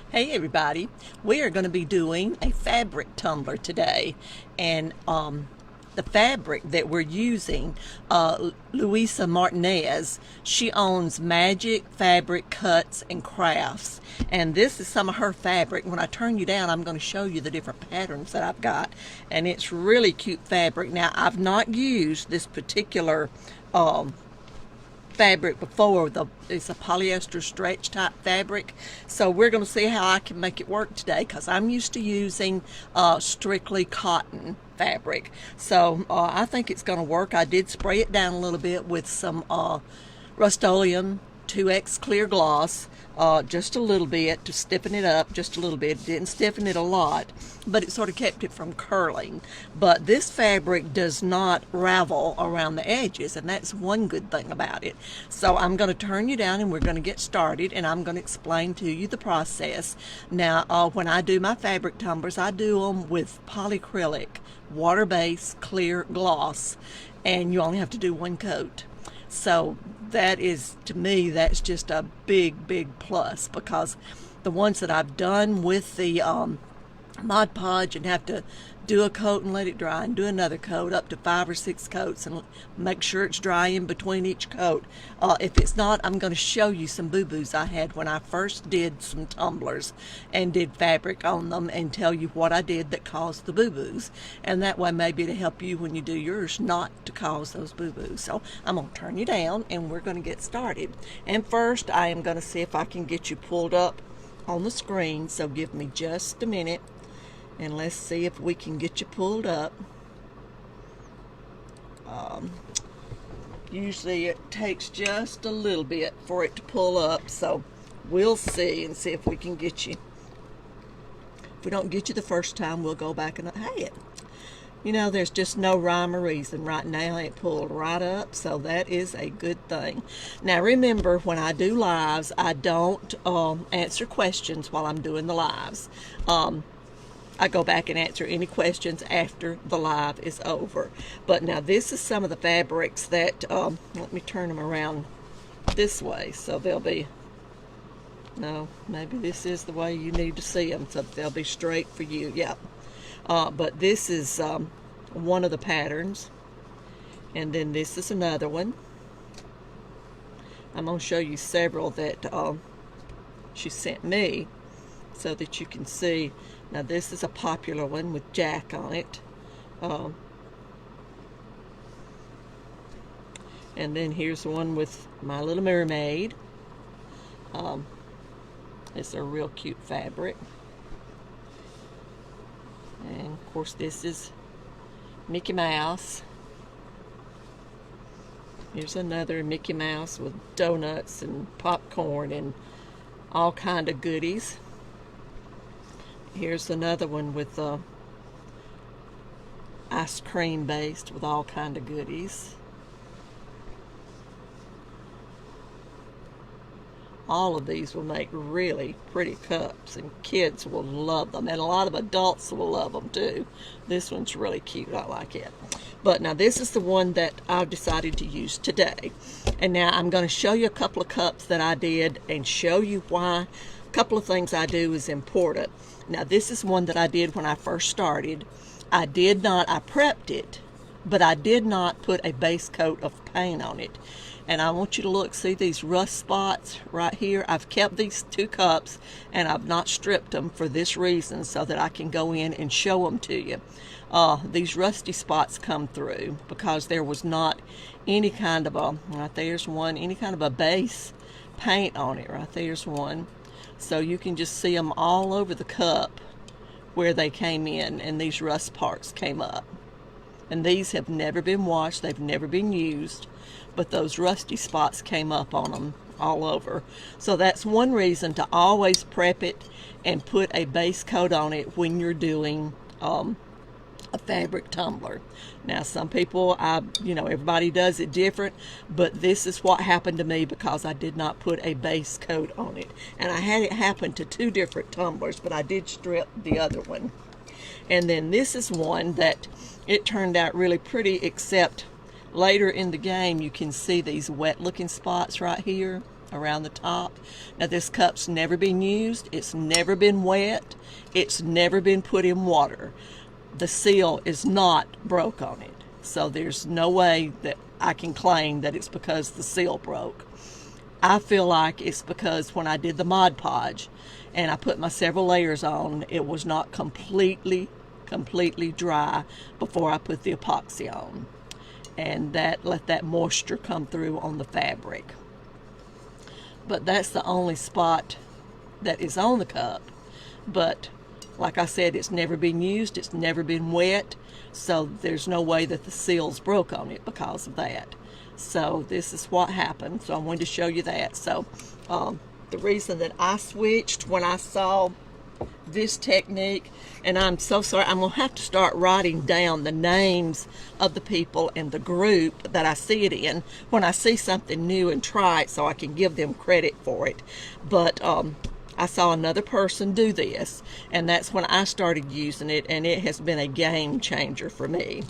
Hey everybody, we are going to be doing a fabric tumbler today, and the fabric that we're using, Louisa Martinez, she owns Magic Fabric Cuts and Crafts, and this is some of her fabric. When I turn you down, I'm going to show you the different patterns that I've got, and it's really cute fabric. Now, I've not used this particular fabric before. It's a polyester stretch type fabric, so we're going to see how I can make it work today, because I'm used to using strictly cotton fabric. So I think it's going to work. I did spray it down a little bit with some Rust-Oleum 2X clear gloss, just a little bit to stiffen it up, just a little bit. Didn't stiffen it a lot, but it sort of kept it from curling. But this fabric does not ravel around the edges, and that's one good thing about it. So I'm going to turn you down and we're going to get started, and I'm going to explain to you the process. Now, when I do my fabric tumblers, I do them with polyacrylic water-based clear gloss, and you only have to do one coat. So that is, to me, that's just a big plus, because the ones that I've done with the Mod Podge and have to do a coat and let it dry and do another coat, up to 5 or 6 coats, and make sure it's dry in between each coat. If it's not, I'm going to show you some boo-boos I had when I first did some tumblers and did fabric on them, and tell you what I did that caused the boo-boos, and that way maybe to help you when you do yours not to cause those boo-boos. So I'm going to turn you down and we're going to get started. And first, I am going to see if I can get you pulled up on the screen, so give me just a minute. And let's see if we can get you pulled up. Usually it takes just a little bit for it to pull up, so we'll see and see if we can get you. If we don't get you the first time, we'll go back and hey it. You know, there's just no rhyme or reason. Right now it pulled right up, so that is a good thing. Now remember, when I do lives, I don't answer questions while I'm doing the lives. I go back and answer any questions after the live is over. But now this is some of the fabrics that, let me turn them around this way so they'll be, no, maybe this is the way you need to see them, so they'll be straight for you. Yeah. But this is one of the patterns, and then this is another one. I'm going to show you several that she sent me so that you can see. Now this is a popular one with Jack on it. And then here's one with My Little Mermaid. It's a real cute fabric. And of course this is Mickey Mouse. Here's another Mickey Mouse with donuts and popcorn and all kind of goodies. Here's another one with ice cream based with all kind of goodies. All of these will make really pretty cups, and kids will love them, and a lot of adults will love them too. This one's really cute. I like it. But now this is the one that I've decided to use today. And now I'm going to show you a couple of cups that I did and show you why a couple of things I do is important. Now this is one that I did when I first started. I prepped it, but I did not put a base coat of paint on it. And I want you to look, see these rust spots right here? I've kept these 2 cups and I've not stripped them for this reason, so that I can go in and show them to you. These rusty spots come through because there was not any kind of a, right there's one, any kind of a base paint on it. Right there's one. So you can just see them all over the cup where they came in, and these rust parts came up. And these have never been washed, they've never been used, but those rusty spots came up on them all over. So that's one reason to always prep it and put a base coat on it when you're doing a fabric tumbler. Now some people, everybody does it different, but this is what happened to me because I did not put a base coat on it. And I had it happen to 2 different tumblers, but I did strip the other one. And then this is one that it turned out really pretty, except later in the game you can see these wet looking spots right here. around the top. Now this cup's never been used, it's never been wet, it's never been put in water. The seal is not broke on it, so there's no way that I can claim that it's because the seal broke. I feel like it's because when I did the Mod Podge and I put my several layers on, it was not completely dry before I put the epoxy on, and that let that moisture come through on the fabric. But that's the only spot that is on the cup. But like I said, it's never been used, it's never been wet, so there's no way that the seal's broke on it because of that. So this is what happened, so I wanted to show you that. So the reason that I switched when I saw this technique, and I'm so sorry, I'm gonna have to start writing down the names of the people in the group that I see it in when I see something new and try it, so I can give them credit for it. But I saw another person do this, and that's when I started using it, and it has been a game changer for me.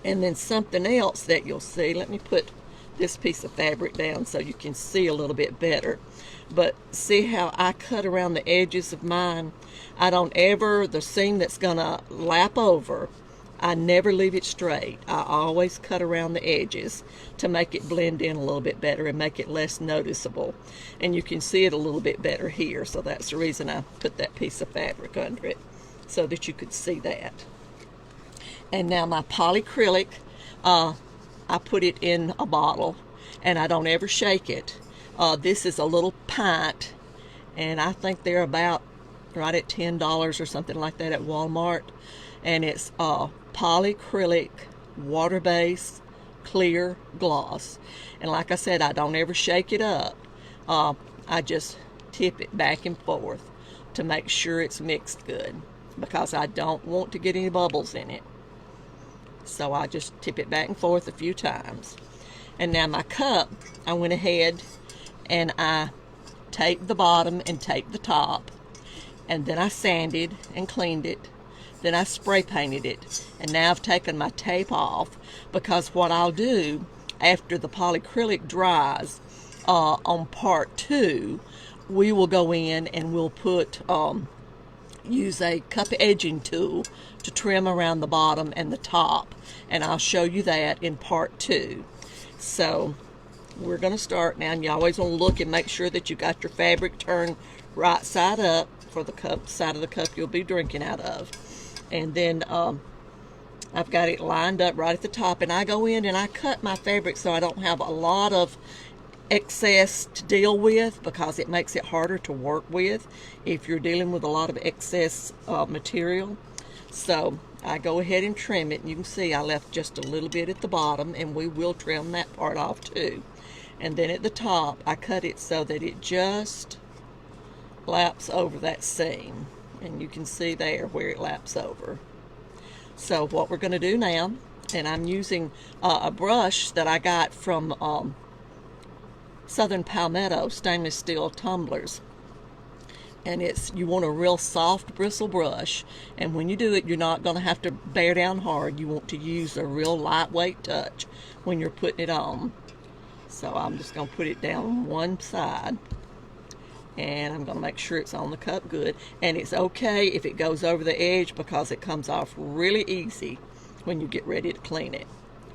And then something else that you'll see, let me put this piece of fabric down so you can see a little bit better. But see how I cut around the edges of mine? I don't ever, the seam that's gonna lap over, I never leave it straight. I always cut around the edges to make it blend in a little bit better and make it less noticeable. And you can see it a little bit better here, so that's the reason I put that piece of fabric under it, so that you could see that. And now my polyacrylic, I put it in a bottle, and I don't ever shake it. This is a little pint, and I think they're about right at $10 or something like that at Walmart. And it's polyacrylic water-based clear gloss. And like I said, I don't ever shake it up. I just tip it back and forth to make sure it's mixed good, because I don't want to get any bubbles in it. So I just tip it back and forth a few times. And now my cup, I went ahead and I taped the bottom and taped the top, and then I sanded and cleaned it. Then I spray painted it, and now I've taken my tape off, because what I'll do after the polyacrylic dries on part 2, we will go in and we'll put use a cup edging tool to trim around the bottom and the top, and I'll show you that in part 2. So we're going to start now, and you always want to look and make sure that you got your fabric turned right side up for the cup, side of the cup you'll be drinking out of. And then I've got it lined up right at the top, and I go in and I cut my fabric so I don't have a lot of excess to deal with, because it makes it harder to work with if you're dealing with a lot of excess material. So I go ahead and trim it, and you can see I left just a little bit at the bottom, and we will trim that part off too. And then at the top I cut it so that it just laps over that seam, and you can see there where it laps over. So what we're going to do now, and I'm using a brush that I got from Southern Palmetto stainless steel tumblers, and you want a real soft bristle brush, and when you do it, you're not going to have to bear down hard. You want to use a real lightweight touch when you're putting it on. So I'm just going to put it down one side, and I'm going to make sure it's on the cup good. And it's okay if it goes over the edge, because it comes off really easy when you get ready to clean it.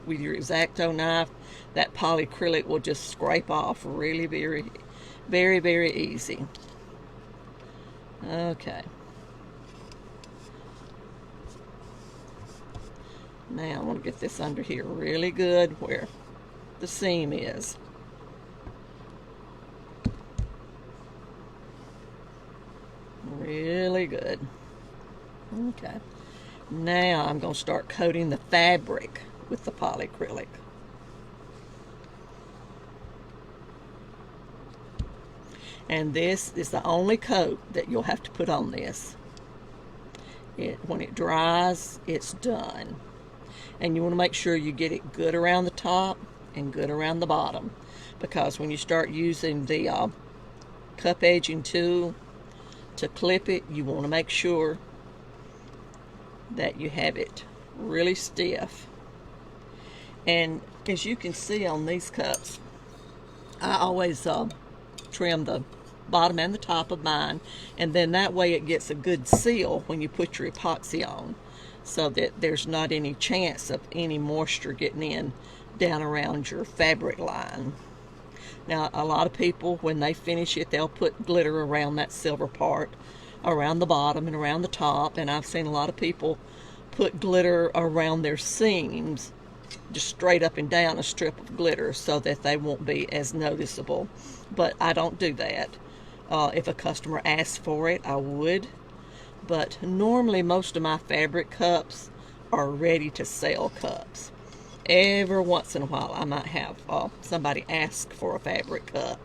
With your X-Acto knife, that polyacrylic will just scrape off really very easy. Okay. Now I want to get this under here really good where the seam is. Really good. Okay. Now I'm going to start coating the fabric with the polyacrylic. And this is the only coat that you'll have to put on this. When it dries, it's done. And you want to make sure you get it good around the top and good around the bottom, because when you start using the cup edging tool to clip it, you want to make sure that you have it really stiff. And as you can see on these cups, I always trim the bottom and the top of mine, and then that way it gets a good seal when you put your epoxy on, so that there's not any chance of any moisture getting in down around your fabric line. Now, a lot of people, when they finish it, they'll put glitter around that silver part, around the bottom and around the top, and I've seen a lot of people put glitter around their seams, just straight up and down a strip of glitter, so that they won't be as noticeable. But I don't do that. If a customer asks for it, I would. But normally most of my fabric cups are ready to sell cups. Every once in a while I might have somebody ask for a fabric cup,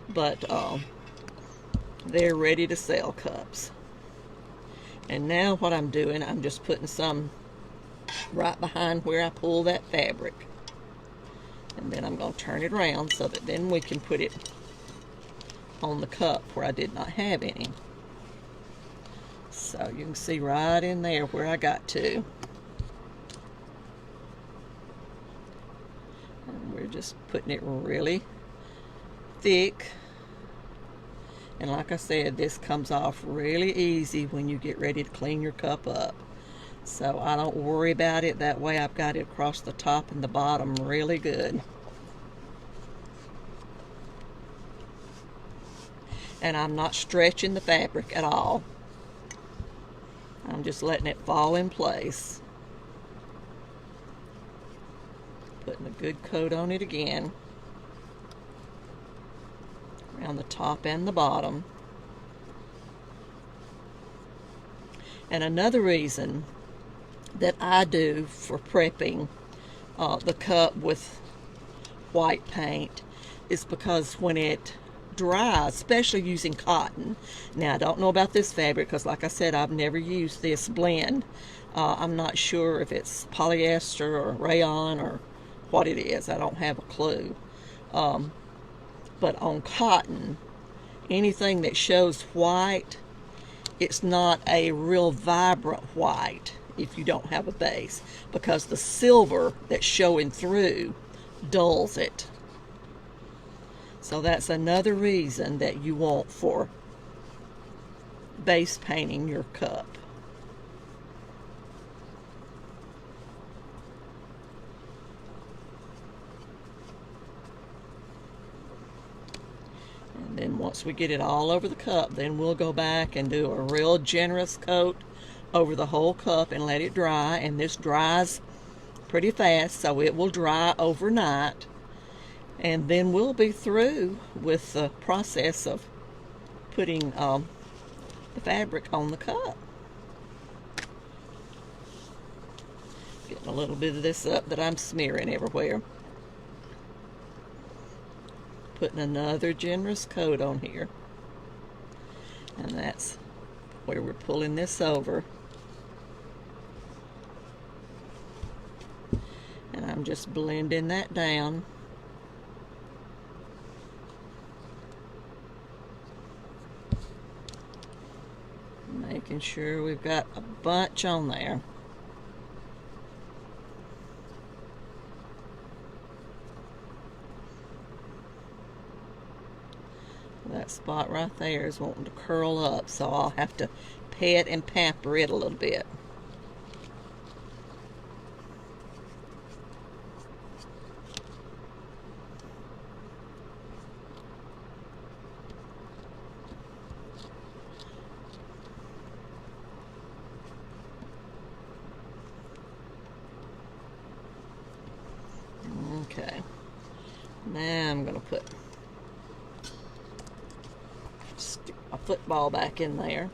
but they're ready to sell cups. And now what I'm doing, I'm just putting some right behind where I pull that fabric, and then I'm going to turn it around so that then we can put it on the cup where I did not have any. So you can see right in there where I got to. And we're just putting it really thick. And like I said, this comes off really easy when you get ready to clean your cup up. So I don't worry about it. That way I've got it across the top and the bottom really good. And I'm not stretching the fabric at all. I'm just letting it fall in place. Putting a good coat on it again, around the top and the bottom. And another reason that I do for prepping the cup with white paint is because when it dries, especially using cotton. Now, I don't know about this fabric because, like I said, I've never used this blend. I'm not sure if it's polyester or rayon or what it is. I don't have a clue. But on cotton, anything that shows white, it's not a real vibrant white if you don't have a base, because the silver that's showing through dulls it. So that's another reason that you want for base painting your cup. And then once we get it all over the cup, then we'll go back and do a real generous coat over the whole cup and let it dry. And this dries pretty fast, so it will dry overnight. And then we'll be through with the process of putting the fabric on the cup. Getting a little bit of this up that I'm smearing everywhere. Putting another generous coat on here. And that's where we're pulling this over. And I'm just blending that down. Making sure we've got a bunch on there. That spot right there is wanting to curl up, so I'll have to pet and pamper it a little bit. Okay, now I'm going to stick my football back in there.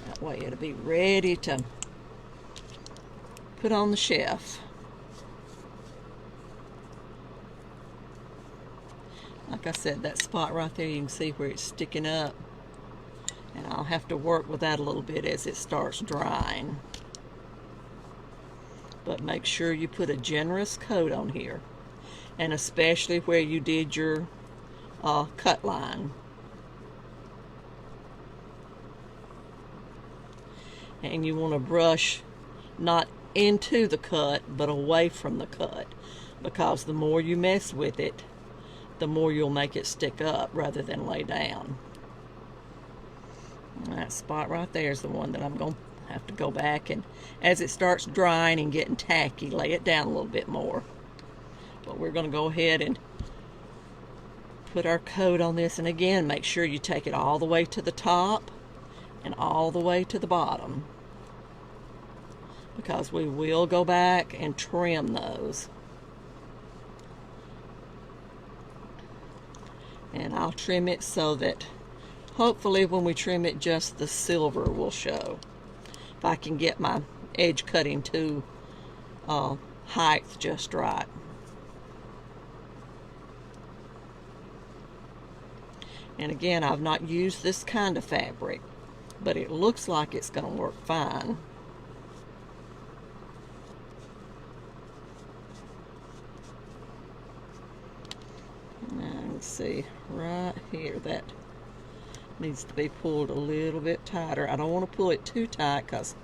That way it'll be ready to put on the shelf. Like I said, that spot right there, you can see where it's sticking up. And I'll have to work with that a little bit as it starts drying. But make sure you put a generous coat on here, and especially where you did your cut line. And you want to brush not into the cut but away from the cut, because the more you mess with it, the more you'll make it stick up rather than lay down. And that spot right there is the one that I'm going to have to go back, and as it starts drying and getting tacky, lay it down a little bit more. But we're going to go ahead and put our coat on this, and again, make sure you take it all the way to the top and all the way to the bottom, because we will go back and trim those. And I'll trim it so that hopefully when we trim it, just the silver will show. If I can get my edge cutting to height just right. And again, I've not used this kind of fabric, but it looks like it's going to work fine. Now, let's see, right here, that needs to be pulled a little bit tighter. I don't want to pull it too tight because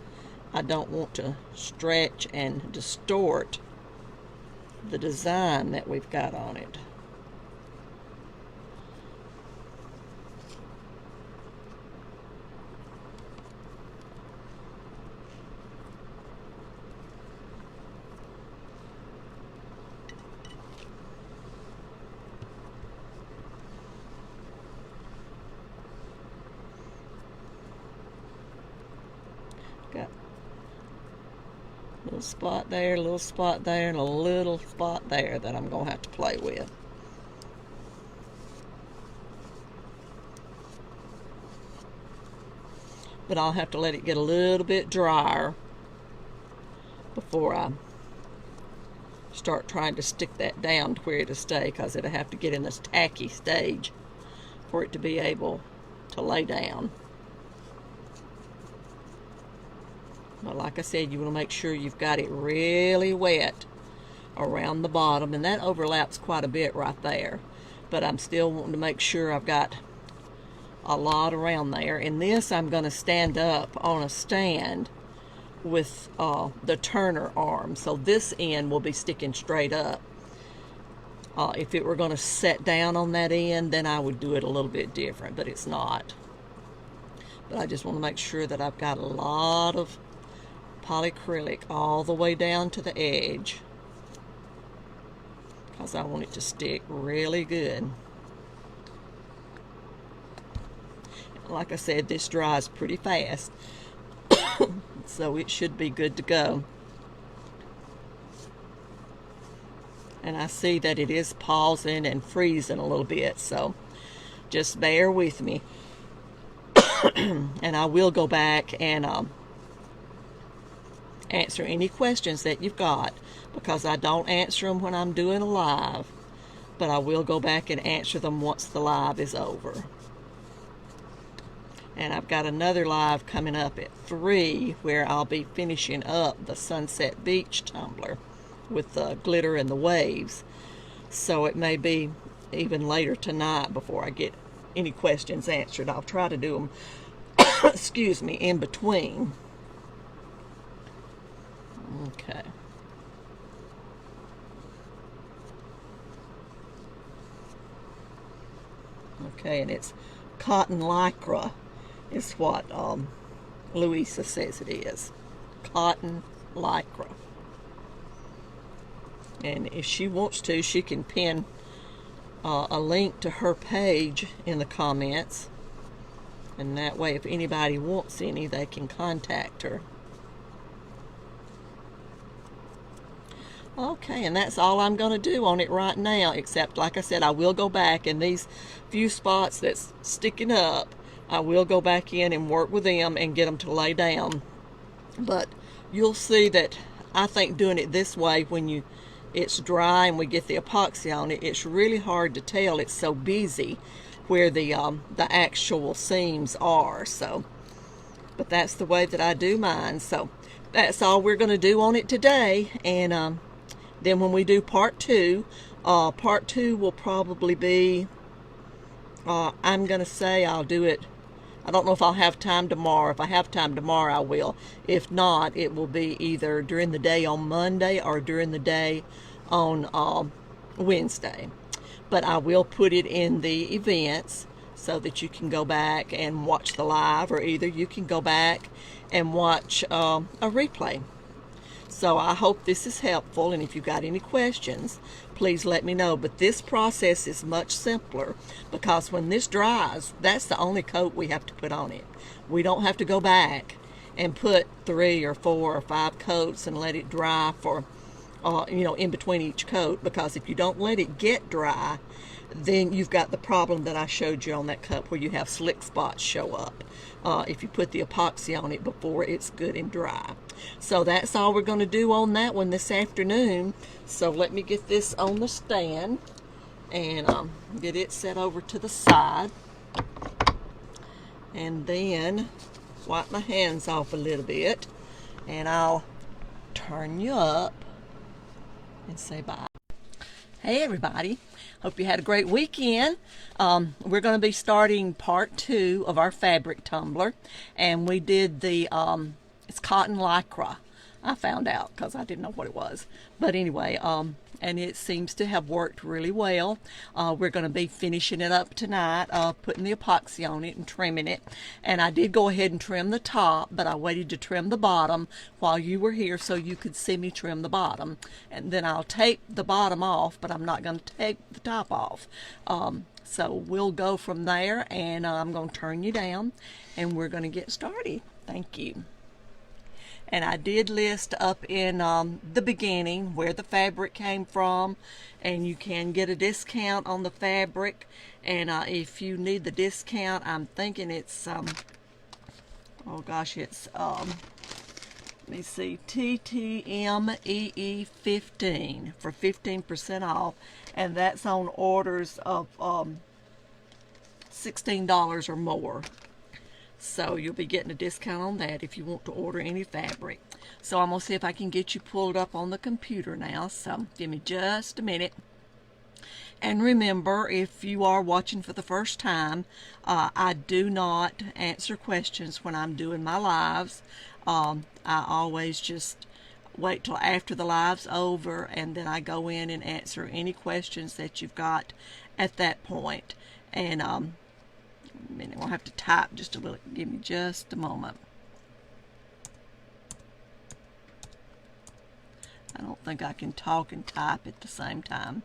I don't want to stretch and distort the design that we've got on it. Got a little spot there, a little spot there, and a little spot there that I'm going to have to play with. But I'll have to let it get a little bit drier before I start trying to stick that down to where it'll stay, because it'll have to get in this tacky stage for it to be able to lay down. But like I said, you want to make sure you've got it really wet around the bottom, and that overlaps quite a bit right there. But I'm still wanting to make sure I've got a lot around there. In this, I'm going to stand up on a stand with the turner arm, so this end will be sticking straight up. If it were going to set down on that end, then I would do it a little bit different, but it's not. But I just want to make sure that I've got a lot of polyacrylic all the way down to the edge, because I want it to stick really good. Like I said, this dries pretty fast, so it should be good to go. And I see that it is pausing and freezing a little bit, so just bear with me. And I will go back and answer any questions that you've got, because I don't answer them when I'm doing a live, but I will go back and answer them once the live is over. And I've got another live coming up at 3 where I'll be finishing up the Sunset Beach tumbler with the glitter and the waves, so it may be even later tonight before I get any questions answered. I'll try to do them excuse me, in between. Okay. Okay, and it's cotton lycra is what Louisa says it is. Cotton lycra. And if she wants to, she can pin a link to her page in the comments, and that way if anybody wants any, they can contact her. Okay, and that's all I'm going to do on it right now, except, like I said, I will go back, and these few spots that's sticking up, I will go back in and work with them and get them to lay down. But you'll see that I think doing it this way, when it's dry and we get the epoxy on it, it's really hard to tell. It's so busy where the actual seams are. So, but that's the way that I do mine. So that's all we're going to do on it today. And then when we do part 2 will probably be, I'm going to say I'll do it, I don't know if I'll have time tomorrow. If I have time tomorrow, I will. If not, it will be either during the day on Monday or during the day on Wednesday. but I will put it in the events so that you can go back and watch the live, or either you can go back and watch a replay. So I hope this is helpful, and if you've got any questions, please let me know. But this process is much simpler because when this dries, that's the only coat we have to put on it. We don't have to go back and put 3 or 4 or 5 coats and let it dry for, in between each coat, because if you don't let it get dry, then you've got the problem that I showed you on that cup where you have slick spots show up if you put the epoxy on it before it's good and dry. So that's all we're going to do on that one this afternoon. So let me get this on the stand and get it set over to the side, and then wipe my hands off a little bit, and I'll turn you up and say bye. Hey everybody, hope you had a great weekend. We're going to be starting part 2 of our fabric tumbler, and we did the it's cotton lycra. I found out because I didn't know what it was, but anyway, and it seems to have worked really well. We're going to be finishing it up tonight, putting the epoxy on it and trimming it. And I did go ahead and trim the top, but I waited to trim the bottom while you were here so you could see me trim the bottom. And then I'll tape the bottom off, but I'm not going to take the top off. So we'll go from there, and I'm going to turn you down, and we're going to get started. Thank you. And I did list up in the beginning where the fabric came from, and you can get a discount on the fabric. And if you need the discount, I'm thinking it's oh gosh, it's let me see, TTMEE 15 for 15% off, and that's on orders of $16 or more. So you'll be getting a discount on that if you want to order any fabric. So I'm going to see if I can get you pulled up on the computer now. So give me just a minute. And remember, if you are watching for the first time, I do not answer questions when I'm doing my lives. I always just wait till after the live's over, and then I go in and answer any questions that you've got at that point. And I'll have to type just a little. Give me just a moment. I don't think I can talk and type at the same time.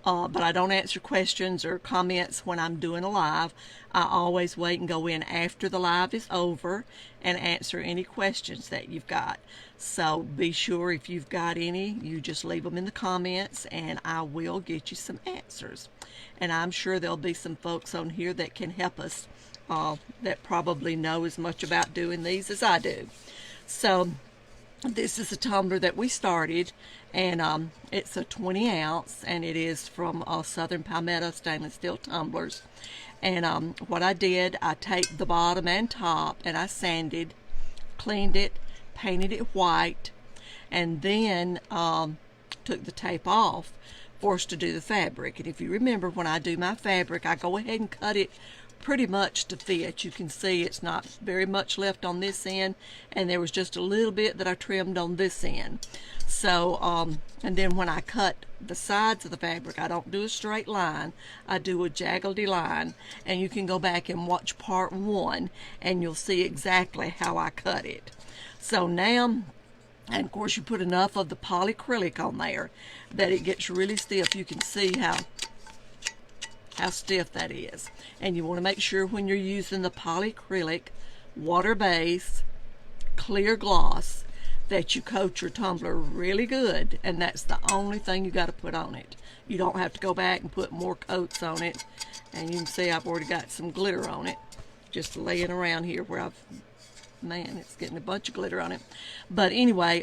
But I don't answer questions or comments when I'm doing a live. I always wait and go in after the live is over and answer any questions that you've got. So be sure if you've got any, you just leave them in the comments, and I will get you some answers. And I'm sure there'll be some folks on here that can help us that probably know as much about doing these as I do. So this is a tumbler that we started, and it's a 20 ounce, and it is from Southern Palmetto stainless steel tumblers. And what I did, I taped the bottom and top, and I sanded, cleaned it, painted it white, and then took the tape off for us to do the fabric. And if you remember, when I do my fabric, I go ahead and cut it pretty much to fit. You can see it's not very much left on this end, and there was just a little bit that I trimmed on this end. So and then when I cut the sides of the fabric, I don't do a straight line, I do a jaggedy line, and you can go back and watch part 1 and you'll see exactly how I cut it. So now, and of course you put enough of the polyacrylic on there that it gets really stiff. You can see how stiff that is. And you want to make sure when you're using the polyacrylic water-based clear gloss that you coat your tumbler really good, and that's the only thing you got to put on it. You don't have to go back and put more coats on it. And you can see I've already got some glitter on it just laying around here where man, it's getting a bunch of glitter on it. But anyway,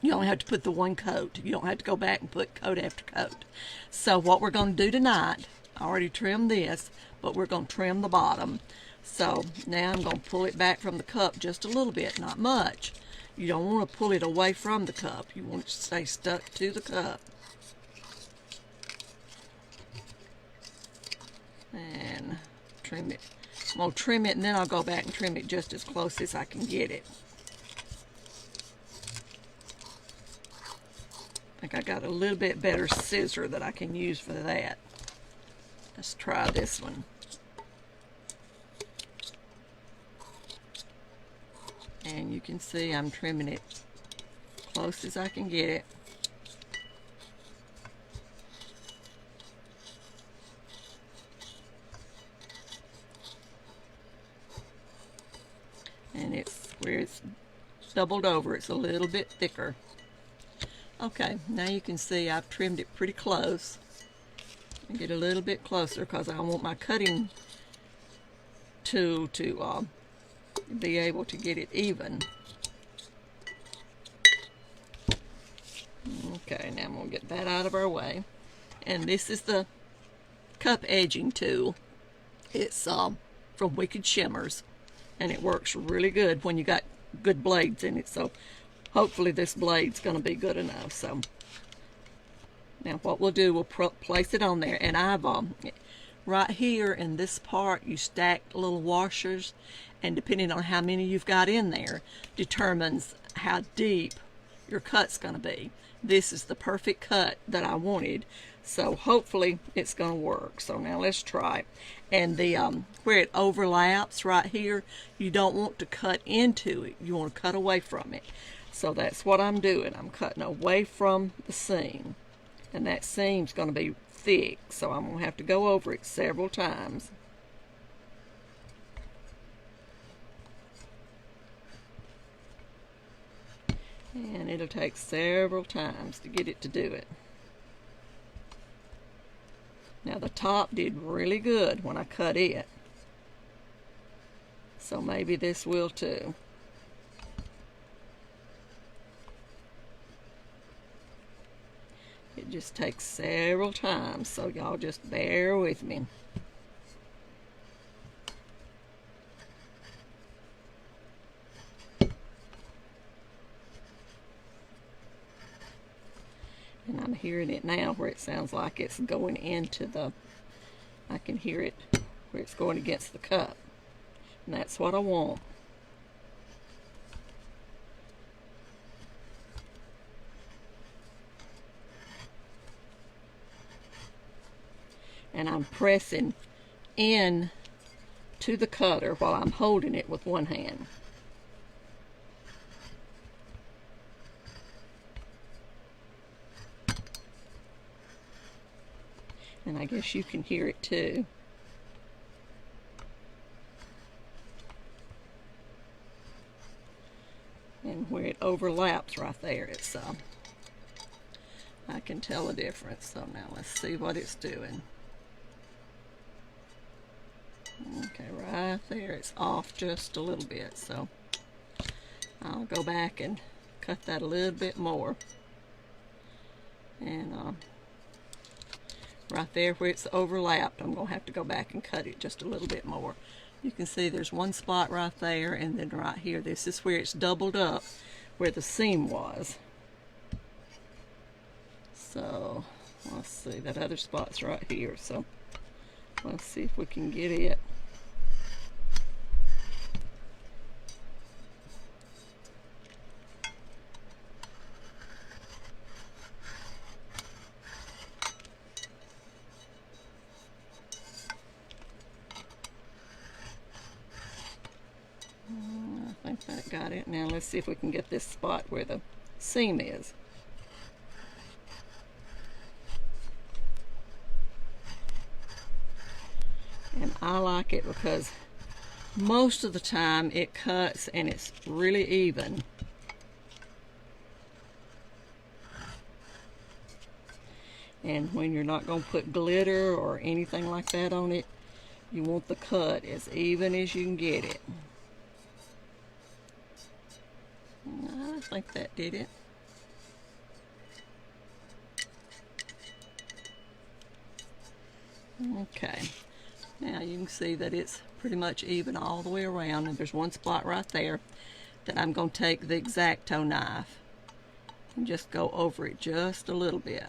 you only have to put the one coat. You don't have to go back and put coat after coat. So what we're going to do tonight, I already trimmed this, but we're going to trim the bottom. So now I'm going to pull it back from the cup just a little bit, not much. You don't want to pull it away from the cup. You want it to stay stuck to the cup. And trim it. I'm going to trim it, and then I'll go back and trim it just as close as I can get it. I think I got a little bit better scissor that I can use for that. Let's try this one. And you can see I'm trimming it close as I can get it. And it's where it's doubled over, it's a little bit thicker. Okay, now you can see I've trimmed it pretty close. And get a little bit closer because I want my cutting tool to be able to get it even. Okay, now I'm going to get that out of our way. And this is the cup edging tool. It's from Wicked Shimmers, and it works really good when you got good blades in it. So hopefully this blade's going to be good enough. So now what we'll do, we'll place it on there, and I've right here in this part you stack little washers, and depending on how many you've got in there determines how deep your cut's going to be. This is the perfect cut that I wanted, so hopefully it's going to work. So now let's try. And the where it overlaps right here, you don't want to cut into it, you want to cut away from it. So that's what I'm doing. I'm cutting away from the seam, and that seam's going to be thick, so I'm going to have to go over it several times. And it'll take several times to get it to do it. Now the top did really good when I cut it, so maybe this will too. It just takes several times, so y'all just bear with me. And I'm hearing it now where it sounds like it's going into the, I can hear it where it's going against the cup. And that's what I want. And I'm pressing in to the cutter while I'm holding it with one hand. And I guess you can hear it too. And where it overlaps right there, it's I can tell a difference. So now let's see what it's doing. Okay, right there, it's off just a little bit, so I'll go back and cut that a little bit more. And right there where it's overlapped, I'm going to have to go back and cut it just a little bit more. You can see there's one spot right there, and then right here, this is where it's doubled up, where the seam was. So, let's see, that other spot's right here, so let's see if we can get it. I think that got it. Now let's see if we can get this spot where the seam is. And I like it because most of the time it cuts and it's really even. And when you're not going to put glitter or anything like that on it, you want the cut as even as you can get it. I think that did it. Okay, now you can see that it's pretty much even all the way around, and there's one spot right there that I'm going to take the X-Acto knife and just go over it just a little bit.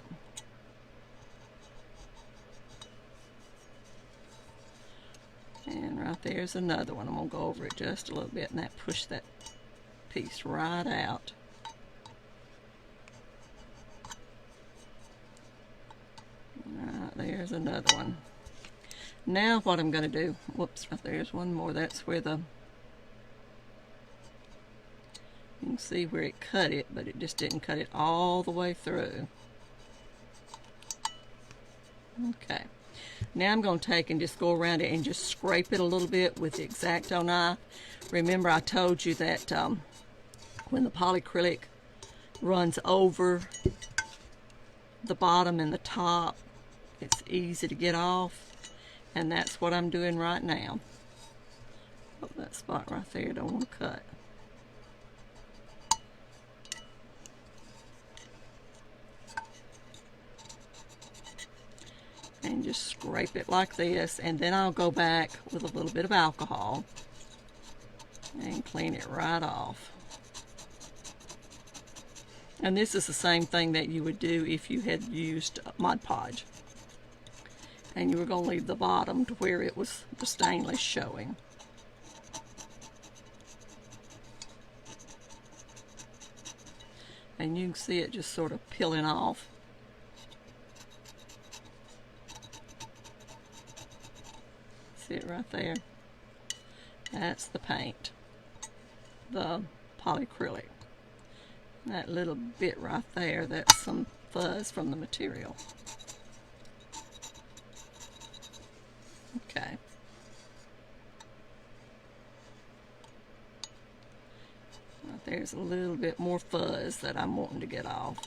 And right there's another one. I'm going to go over it just a little bit, and that push that piece right out. There's another one. Now what I'm going to do, whoops, right there's one more. That's where you can see where it cut it, but it just didn't cut it all the way through. Okay. Now I'm going to take and just go around it and just scrape it a little bit with the X-Acto knife. Remember I told you that when the polyacrylic runs over the bottom and the top, it's easy to get off, and that's what I'm doing right now. Oh, that spot right there, don't want to cut. And just scrape it like this, and then I'll go back with a little bit of alcohol and clean it right off. And this is the same thing that you would do if you had used Mod Podge and you were going to leave the bottom to where it was the stainless showing. And you can see it just sort of peeling off. See it right there? That's the paint, the polyacrylic. That little bit right there, that's some fuzz from the material. Okay. Right there's a little bit more fuzz that I'm wanting to get off.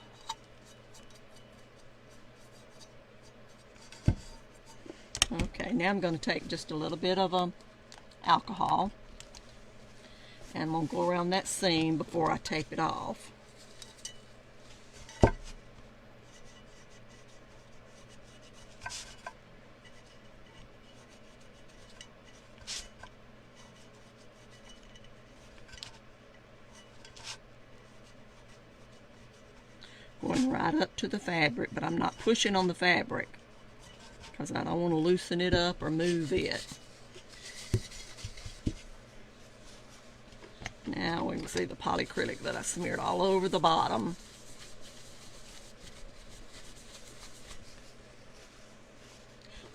Okay, now I'm going to take just a little bit of alcohol, and I'm going to go around that seam before I tape it off. Going right up to the fabric, but I'm not pushing on the fabric because I don't want to loosen it up or move it. Now we can see the polyacrylic that I smeared all over the bottom.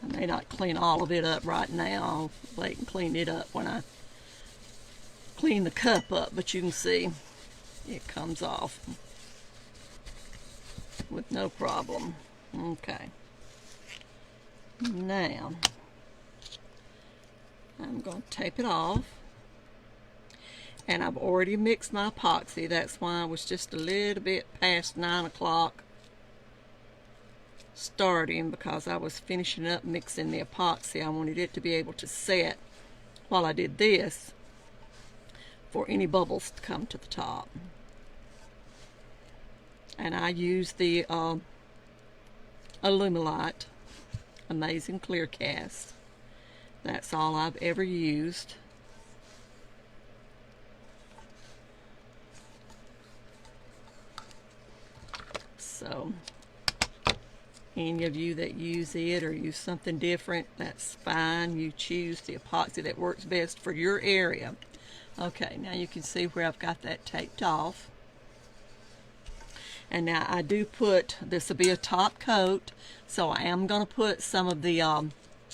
I may not clean all of it up right now. I'll wait and clean it up when I clean the cup up, but you can see it comes off with no problem. Okay. Now I'm going to tape it off, and I've already mixed my epoxy. That's why I was just a little bit past 9 o'clock starting, because I was finishing up mixing the epoxy. I wanted it to be able to set while I did this for any bubbles to come to the top. And I used the Alumilite Amazing Clear Cast. That's all I've ever used. So any of you that use it or use something different, that's fine. You choose the epoxy that works best for your area. Okay, now you can see where I've got that taped off. And now I do put, this will be a top coat, so I am going to put some of the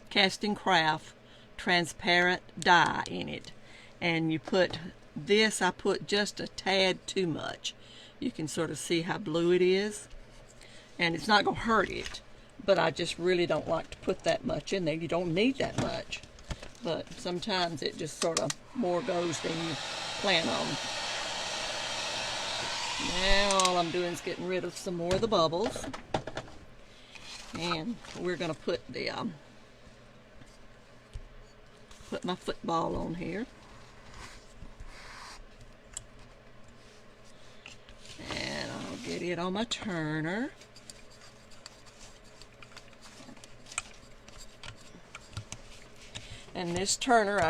Casting Craft transparent dye in it. And you put this, I put just a tad too much. You can sort of see how blue it is. And it's not going to hurt it, but I just really don't like to put that much in there. You don't need that much, but sometimes it just sort of more goes than you plan on. Now all I'm doing is getting rid of some more of the bubbles, and we're going to put the put my football on here, and I'll get it on my turner. And this turner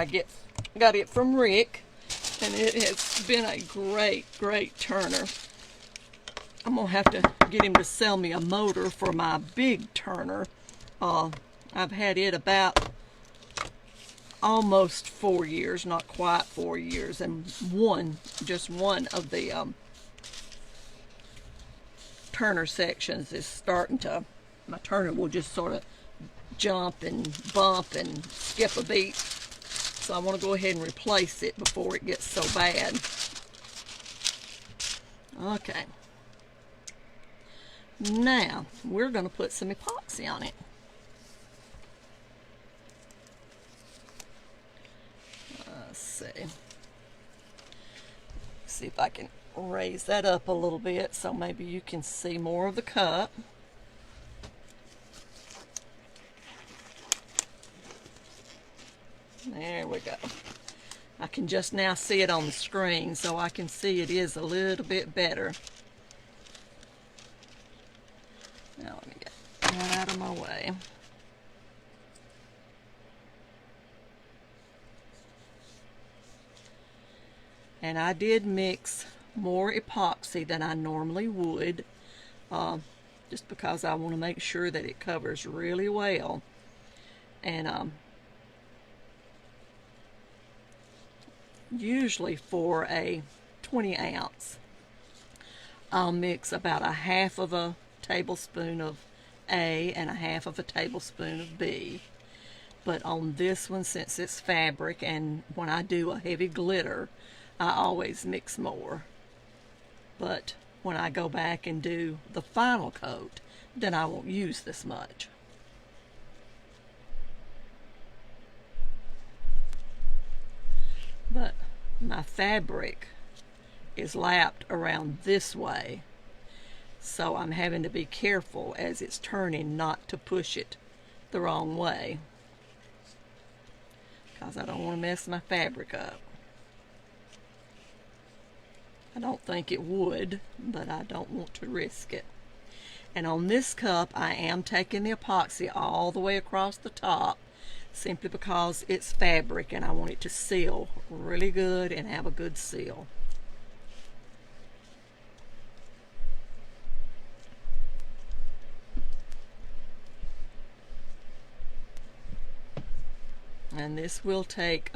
got it from Rick, and it has been a great turner. I'm gonna have to get him to sell me a motor for my big turner. I've had it about almost 4 years, not quite 4 years, and just one of the turner sections is starting to, my turner will just sort of jump and bump and skip a beat. So I want to go ahead and replace it before it gets so bad. Okay. Now, we're going to put some epoxy on it. Let's see. See if I can raise that up a little bit so maybe you can see more of the cup. There we go. I can just now see it on the screen, so I can see it is a little bit better. Now let me get that out of my way. And I did mix more epoxy than I normally would, just because I want to make sure that it covers really well. And usually for a 20 ounce, I'll mix about a half of a tablespoon of A and a half of a tablespoon of B. But on this one, since it's fabric, and when I do a heavy glitter, I always mix more. But when I go back and do the final coat, then I won't use this much. But my fabric is lapped around this way, so I'm having to be careful as it's turning not to push it the wrong way, because I don't want to mess my fabric up. I don't think it would, but I don't want to risk it. And on this cup, I am taking the epoxy all the way across the top, simply because it's fabric and I want it to seal really good and have a good seal. And this will take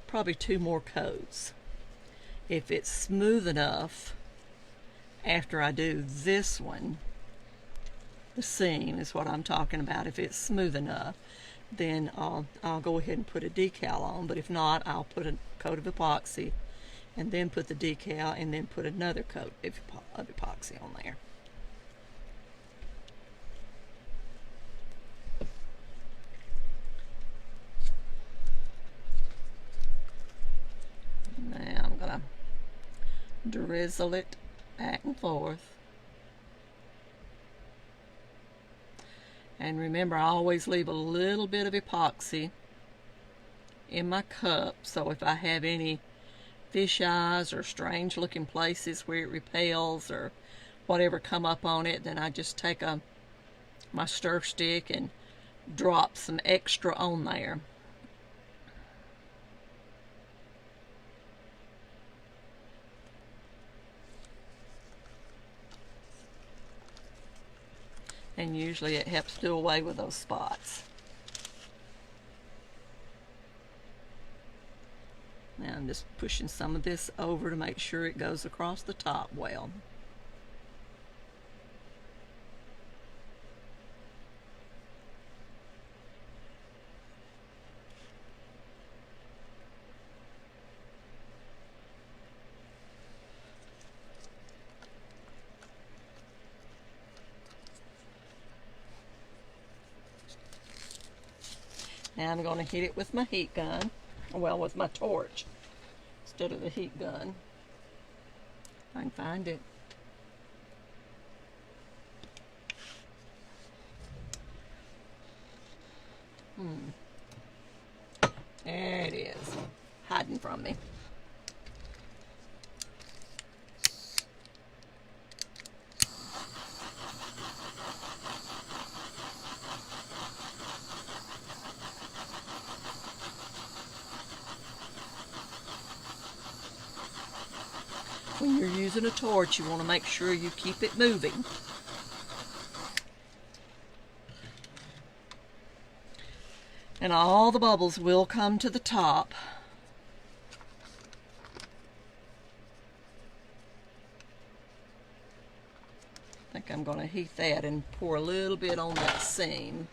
probably 2 more coats. If it's smooth enough after I do this one, the seam is what I'm talking about. If it's smooth enough, then I'll go ahead and put a decal on. But if not, I'll put a coat of epoxy and then put the decal and then put another coat of epoxy on there. Now I'm gonna drizzle it back and forth. And remember, I always leave a little bit of epoxy in my cup, so if I have any fish eyes or strange looking places where it repels or whatever come up on it, then I just take my stir stick and drop some extra on there. And usually it helps do away with those spots. Now I'm just pushing some of this over to make sure it goes across the top well. Now I'm going to hit it with my heat gun, well, with my torch instead of the heat gun. If I can find it. There it is, hiding from me. When you're using a torch, you want to make sure you keep it moving. And all the bubbles will come to the top. I think I'm going to heat that and pour a little bit on that seam.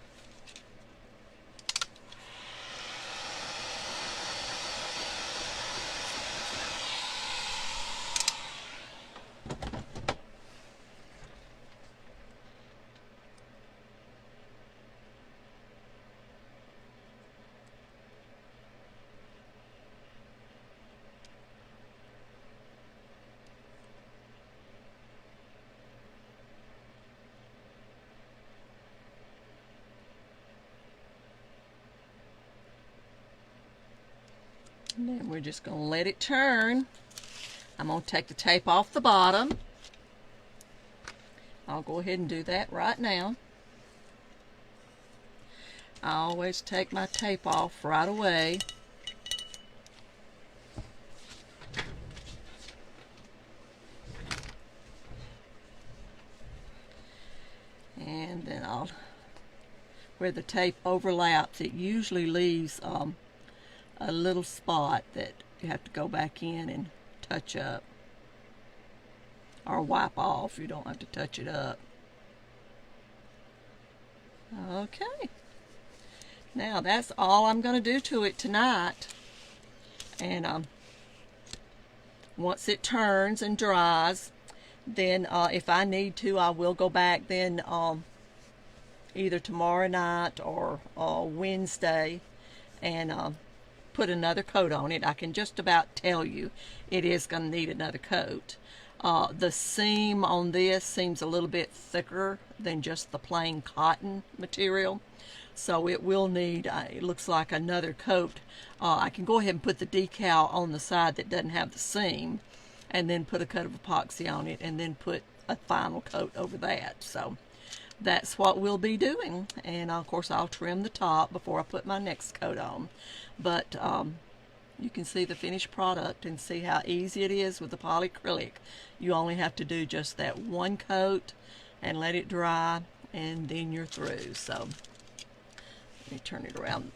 And then we're just going to let it turn. I'm going to take the tape off the bottom. I'll go ahead and do that right now. I always take my tape off right away. And then where the tape overlaps, it usually leaves a little spot that you have to go back in and touch up. Or wipe off. You don't have to touch it up. Okay. Now that's all I'm going to do to it tonight. And once it turns and dries, then if I need to, I will go back then either tomorrow night or Wednesday and put another coat on it. I can just about tell you it is going to need another coat. The seam on this seems a little bit thicker than just the plain cotton material, so it will need, it looks like another coat. I can go ahead and put the decal on the side that doesn't have the seam, and then put a coat of epoxy on it, and then put a final coat over that. So that's what we'll be doing. And of course I'll trim the top before I put my next coat on. But you can see the finished product and see how easy it is with the polyacrylic. You only have to do just that one coat and let it dry, and then you're through. So let me turn it around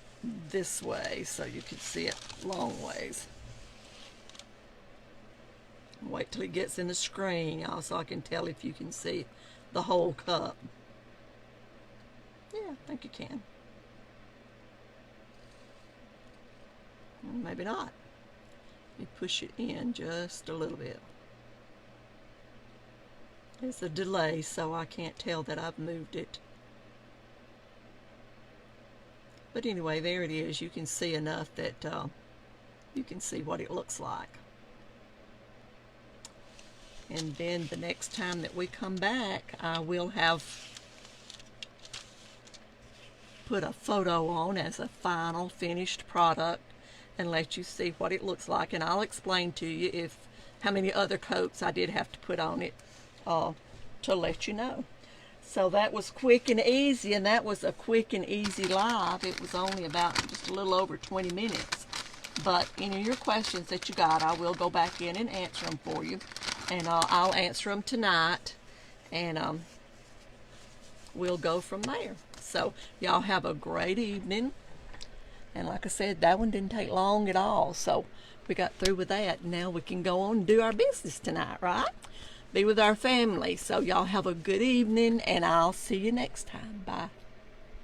this way so you can see it long ways. Wait till it gets in the screen so I can tell if you can see the whole cup. Yeah, I think you can. Maybe not. You push it in just a little bit. There's a delay, so I can't tell that I've moved it. But anyway, there it is. You can see enough that you can see what it looks like. And then the next time that we come back, I will have put a photo on as a final finished product and let you see what it looks like. And I'll explain to you how many other coats I did have to put on it to let you know. So that was quick and easy, and that was a quick and easy live. It was only about just a little over 20 minutes. But any of your questions that you got, I will go back in and answer them for you. And I'll answer them tonight, and we'll go from there. So y'all have a great evening. And like I said, that one didn't take long at all. So we got through with that. Now we can go on and do our business tonight, right? Be with our family. So y'all have a good evening, and I'll see you next time. Bye.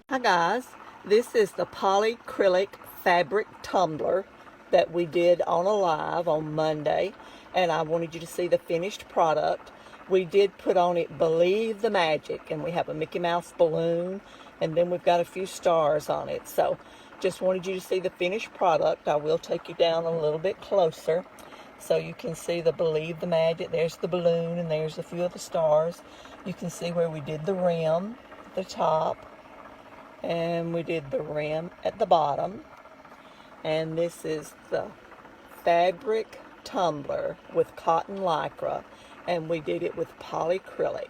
Hi guys, this is the polyacrylic fabric tumbler that we did on a live on Monday, and I wanted you to see the finished product. We did put on it Believe the Magic, and we have a Mickey Mouse balloon, and then we've got a few stars on it. So just wanted you to see the finished product. I will take you down a little bit closer so you can see the Believe the Magic. There's the balloon, and there's a few of the stars. You can see where we did the rim at the top, and we did the rim at the bottom. And this is the fabric tumbler with cotton lycra, and we did it with polyacrylic.